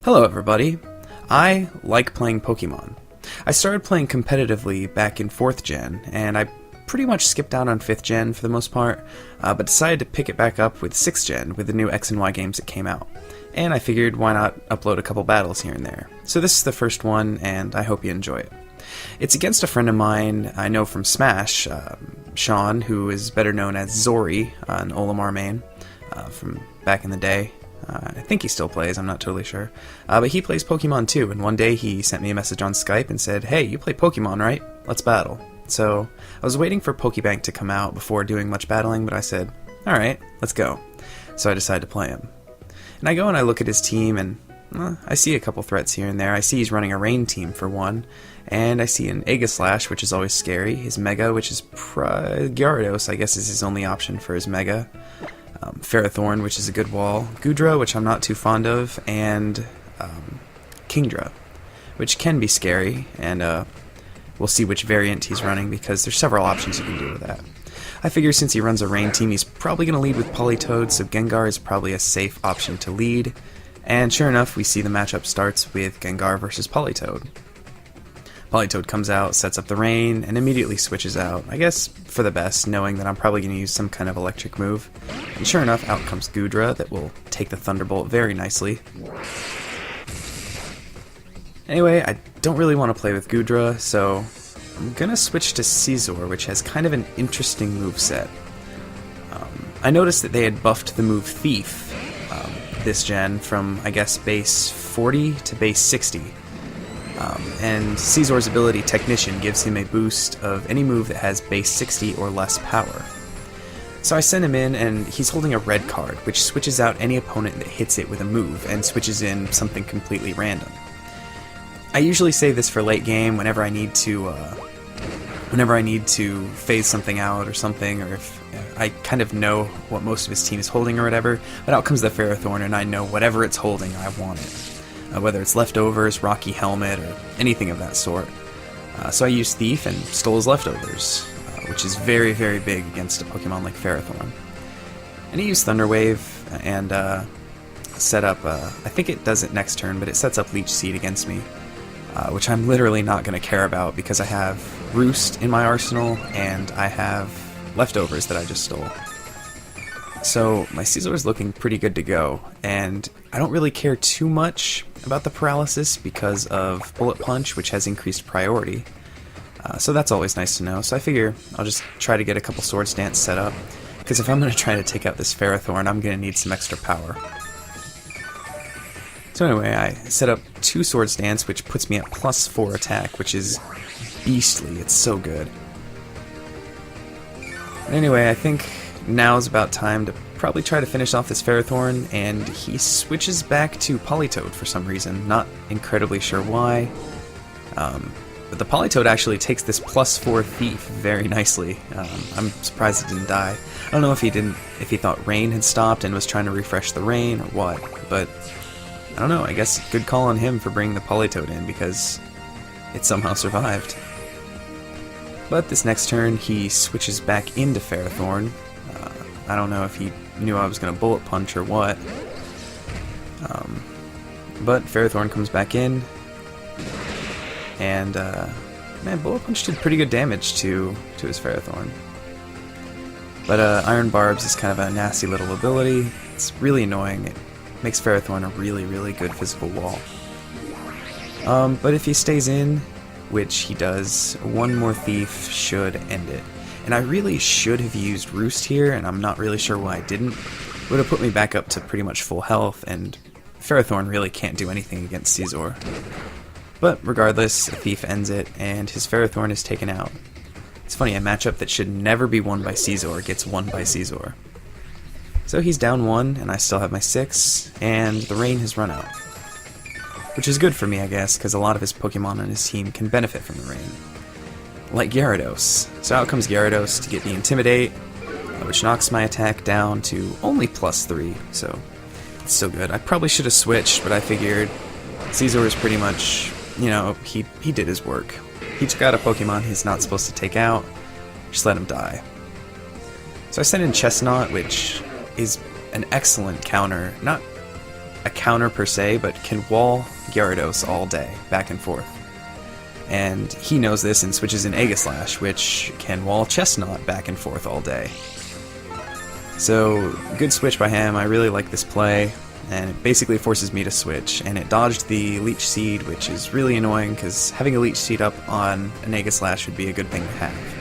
Hello everybody. I like playing Pokemon. I started playing competitively back in 4th gen, and I pretty much skipped out on 5th gen for the most part, but decided to pick it back up with 6th gen with the new X and Y games that came out. And I figured why not upload a couple battles here and there. So this is the first one, and I hope you enjoy it. It's against a friend of mine I know from Smash, Sean, who is better known as Zori, an Olimar main from back in the day. I think he still plays, I'm not totally sure. But he plays Pokemon too, and one day he sent me a message on Skype and said, "Hey, you play Pokemon, right? Let's battle." So I was waiting for Pokebank to come out before doing much battling, but I said, alright, let's go. So I decided to play him. And I go and I look at his team, and I see a couple threats here and there. I see he's running a rain team for one, and I see an Aegislash, which is always scary, his Mega, which is Gyarados, I guess is his only option for his Mega. Ferrothorn, which is a good wall, Goodra, which I'm not too fond of, and Kingdra, which can be scary, and we'll see which variant he's running because there's several options you can do with that. I figure since he runs a rain team, he's probably going to lead with Politoed, so Gengar is probably a safe option to lead, and sure enough, we see the matchup starts with Gengar versus Politoed. Politoed comes out, sets up the rain, and immediately switches out, I guess for the best, knowing that I'm probably going to use some kind of electric move. And sure enough, out comes Goodra that will take the Thunderbolt very nicely. Anyway, I don't really want to play with Goodra, so I'm going to switch to Scizor, which has kind of an interesting moveset. I noticed that they had buffed the move Thief this gen from, I guess, base 40 to base 60. And Scizor's ability Technician gives him a boost of any move that has base 60 or less power. So I send him in, and he's holding a red card, which switches out any opponent that hits it with a move, and switches in something completely random. I usually save this for late game whenever I need to phase something out or something, or if I kind of know what most of his team is holding or whatever, but out comes the Ferrothorn, and I know whatever it's holding, I want it. Whether it's leftovers, Rocky Helmet, or anything of that sort. So I used Thief and stole his leftovers, which is very, very big against a Pokemon like Ferrothorn. And he used Thunder Wave and set up, I think it does it next turn, but it sets up Leech Seed against me, which I'm literally not going to care about because I have Roost in my arsenal and I have leftovers that I just stole. So my Scizor is looking pretty good to go, and I don't really care too much about the paralysis because of Bullet Punch, which has increased priority. So that's always nice to know. So I figure I'll just try to get a couple Swords Dance set up, because if I'm going to try to take out this Ferrothorn, I'm going to need some extra power. So anyway, I set up 2 Swords Dance, which puts me at +4 attack, which is beastly. It's so good. Anyway, I think now is about time to probably try to finish off this Ferrothorn, and he switches back to Politoed for some reason, not incredibly sure why. But the Politoed actually takes this +4 Thief very nicely. I'm surprised it didn't die. I don't know if he thought rain had stopped and was trying to refresh the rain or what, but I don't know, I guess good call on him for bringing the Politoed in because it somehow survived. But this next turn he switches back into Ferrothorn. I don't know if he knew I was going to Bullet Punch or what. But Ferrothorn comes back in, and man, Bullet Punch did pretty good damage to his Ferrothorn. But Iron Barbs is kind of a nasty little ability. It's really annoying. It makes Ferrothorn a really, really good physical wall. But if he stays in, which he does, one more Thief should end it. And I really should have used Roost here, and I'm not really sure why I didn't. It would have put me back up to pretty much full health, and Ferrothorn really can't do anything against Scizor. But regardless, a Thief ends it, and his Ferrothorn is taken out. It's funny, a matchup that should never be won by Scizor gets won by Scizor. So he's down 1, and I still have my 6, and the rain has run out. Which is good for me, I guess, because a lot of his Pokemon on his team can benefit from the rain. Like Gyarados. So out comes Gyarados to get the Intimidate, which knocks my attack down to only +3, so it's still good. I probably should have switched, but I figured Scizor is pretty much, you know, he did his work. He took out a Pokemon he's not supposed to take out, just let him die. So I sent in Chestnut, which is an excellent counter. Not a counter per se, but can wall Gyarados all day, back and forth. And he knows this and switches in Aegislash, which can wall Chestnut back and forth all day. So, good switch by him. I really like this play, and it basically forces me to switch. And it dodged the Leech Seed, which is really annoying, because having a Leech Seed up on an Aegislash would be a good thing to have.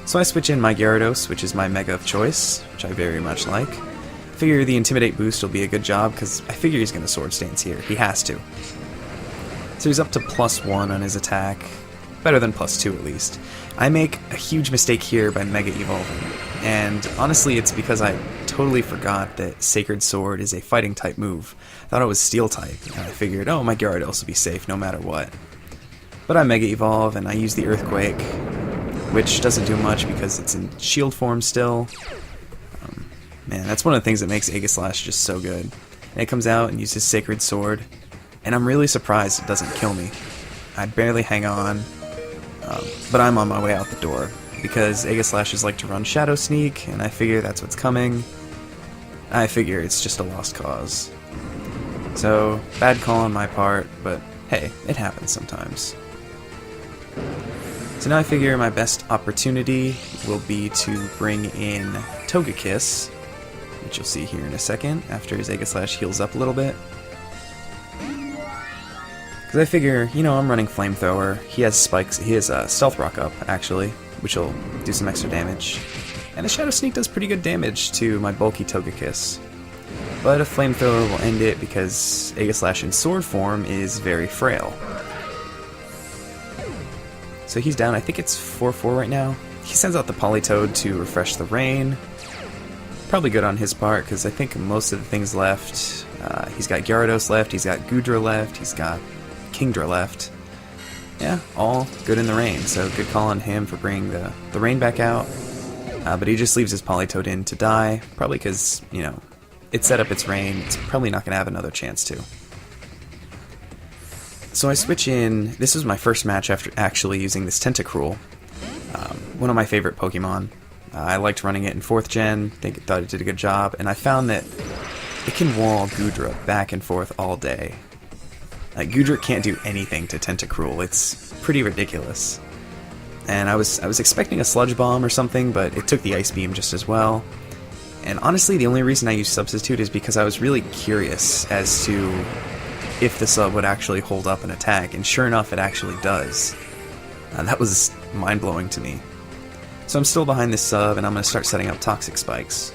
So I switch in my Gyarados, which is my Mega of choice, which I very much like. I figure the Intimidate boost will be a good job, because I figure he's going to Sword Stance here. He has to. So he's up to +1 on his attack. Better than +2 at least. I make a huge mistake here by Mega Evolving. And honestly, it's because I totally forgot that Sacred Sword is a fighting type move. I thought it was Steel type, and I figured, oh, my Gyarados will be safe no matter what. But I Mega Evolve, and I use the Earthquake, which doesn't do much because it's in shield form still. Man, that's one of the things that makes Aegislash just so good. And it comes out and uses Sacred Sword, and I'm really surprised it doesn't kill me. I barely hang on, but I'm on my way out the door, because Aegislashes like to run Shadow Sneak, and I figure that's what's coming. I figure it's just a lost cause. So, bad call on my part, but hey, it happens sometimes. So now I figure my best opportunity will be to bring in Togekiss, which you'll see here in a second, after his Aegislash heals up a little bit. Because I figure, you know, I'm running Flamethrower. He has spikes. He has Stealth Rock up, actually, which will do some extra damage. And the Shadow Sneak does pretty good damage to my bulky Togekiss. But a Flamethrower will end it because Aegislash in Sword form is very frail. So he's down. I think it's 4-4 right now. He sends out the Politoed to refresh the rain. Probably good on his part, because I think most of the things left. He's got Gyarados left, he's got Goodra left, he's got Kingdra left. Yeah, all good in the rain, so good call on him for bringing the rain back out. But he just leaves his Politoed in to die, probably because, you know, it set up its rain. It's probably not going to have another chance to. So I switch in. This was my first match after actually using this Tentacruel, one of my favorite Pokemon. I liked running it in 4th gen, thought it did a good job, and I found that it can wall Goodra back and forth all day. Goodra can't do anything to Tentacruel. It's pretty ridiculous. And I was expecting a Sludge Bomb or something, but it took the Ice Beam just as well. And honestly, the only reason I used Substitute is because I was really curious as to if the sub would actually hold up an attack, and sure enough, it actually does. That was mind-blowing to me. So I'm still behind this sub, and I'm going to start setting up Toxic Spikes.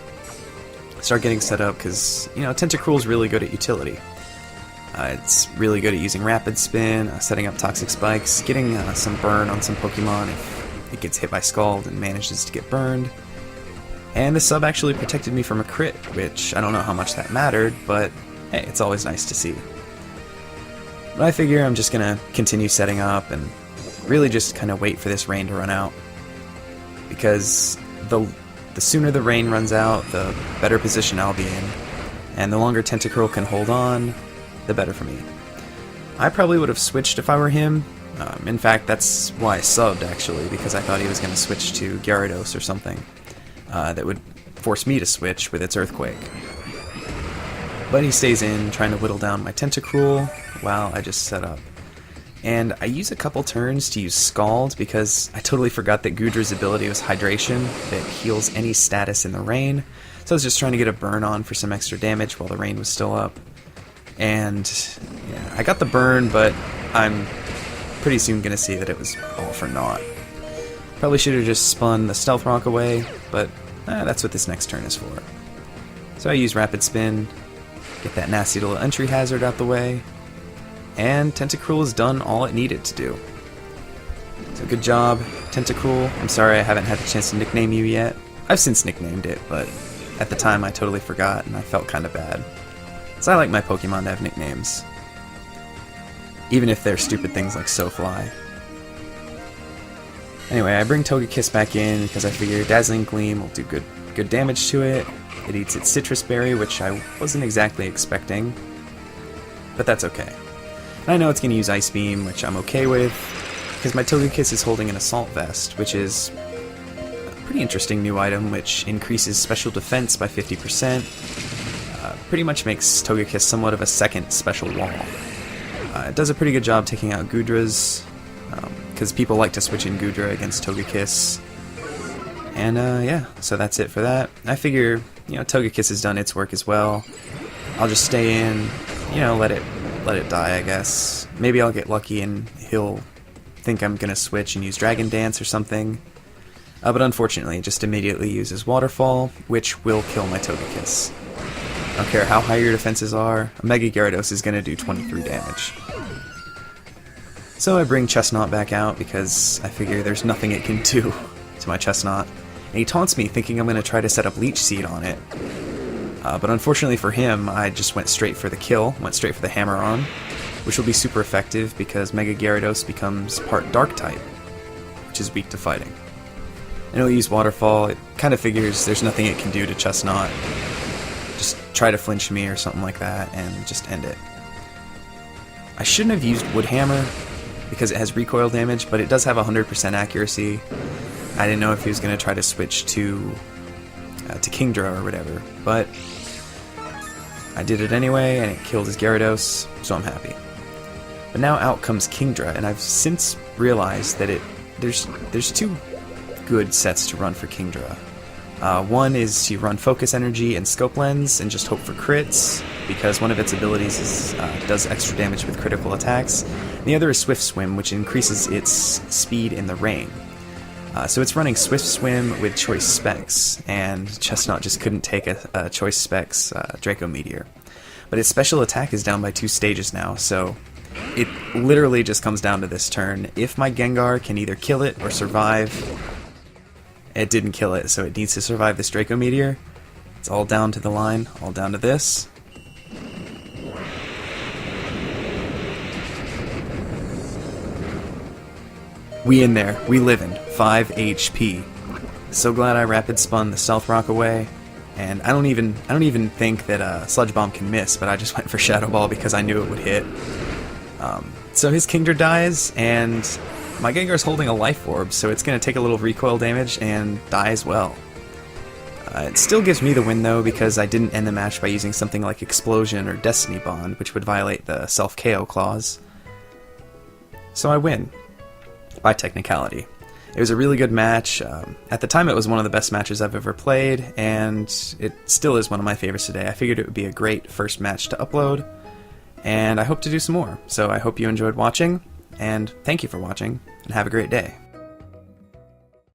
Start getting set up, because, you know, Tentacruel is really good at utility. It's really good at using Rapid Spin, setting up Toxic Spikes, getting some burn on some Pokemon if it gets hit by Scald and manages to get burned. And the sub actually protected me from a crit, which I don't know how much that mattered, but hey, it's always nice to see. But I figure I'm just going to continue setting up and really just kind of wait for this rain to run out. Because the sooner the rain runs out, the better position I'll be in. And the longer Tentacruel can hold on, the better for me. I probably would have switched if I were him. In fact, that's why I subbed, actually, because I thought he was going to switch to Gyarados or something that would force me to switch with its Earthquake. But he stays in, trying to whittle down my Tentacruel while I just set up. And I use a couple turns to use Scald because I totally forgot that Goodra's ability was Hydration, that heals any status in the rain. So I was just trying to get a burn on for some extra damage while the rain was still up. And yeah, I got the burn, but I'm pretty soon going to see that it was all for naught. Probably should have just spun the Stealth Rock away, but that's what this next turn is for. So I use Rapid Spin, get that nasty little entry hazard out the way, and Tentacruel has done all it needed to do. So good job, Tentacruel. I'm sorry I haven't had the chance to nickname you yet. I've since nicknamed it, but at the time I totally forgot and I felt kind of bad. So I like my Pokemon to have nicknames, even if they're stupid things like Sofly. Anyway, I bring Togekiss back in because I figure Dazzling Gleam will do good damage to it. It eats its Citrus Berry, which I wasn't exactly expecting, but that's okay. And I know it's going to use Ice Beam, which I'm okay with, because my Togekiss is holding an Assault Vest, which is a pretty interesting new item, which increases special defense by 50%. pretty much makes Togekiss somewhat of a second special wall. It does a pretty good job taking out Goodras, because people like to switch in Goodra against Togekiss. And yeah, so that's it for that. I figure, Togekiss has done its work as well. I'll just stay in, let it die, I guess. Maybe I'll get lucky and he'll think I'm gonna switch and use Dragon Dance or something. But unfortunately, it just immediately uses Waterfall, which will kill my Togekiss. I don't care how high your defenses are, a Mega Gyarados is gonna do 23 damage. So I bring Chestnut back out because I figure there's nothing it can do to my Chestnut. And he taunts me thinking I'm gonna try to set up Leech Seed on it. But unfortunately for him, I just went straight for the kill, went straight for the Hammer-On, which will be super effective because Mega Gyarados becomes part Dark-type, which is weak to fighting. And it'll use Waterfall. It kind of figures there's nothing it can do to Chestnut. Just try to flinch me or something like that and just end it. I shouldn't have used Wood Hammer because it has recoil damage, but it does have 100% accuracy. I didn't know if he was going to try to switch to Kingdra or whatever, but I did it anyway, and it killed his Gyarados, so I'm happy. But now out comes Kingdra, and I've since realized that there's two good sets to run for Kingdra. One is to run Focus Energy and Scope Lens and just hope for crits, because one of its abilities does extra damage with critical attacks. And the other is Swift Swim, which increases its speed in the rain. So it's running Swift Swim with Choice Specs, and Chestnut just couldn't take a Choice Specs Draco Meteor. But its special attack is down by 2 stages now, so it literally just comes down to this turn. If my Gengar can either kill it or survive, it didn't kill it, so it needs to survive this Draco Meteor. It's all down to the line, all down to this. We in there, we livin', 5 HP. So glad I Rapid Spun the Stealth Rock away, and I don't even think that Sludge Bomb can miss, but I just went for Shadow Ball because I knew it would hit. So his Kingdra dies, and my Gengar's holding a Life Orb, so it's going to take a little recoil damage and die as well. It still gives me the win though, because I didn't end the match by using something like Explosion or Destiny Bond, which would violate the self-KO clause. So I win. By technicality. It was a really good match. At the time it was one of the best matches I've ever played, and it still is one of my favorites today. I figured it would be a great first match to upload, and I hope to do some more. So I hope you enjoyed watching, and thank you for watching, and have a great day.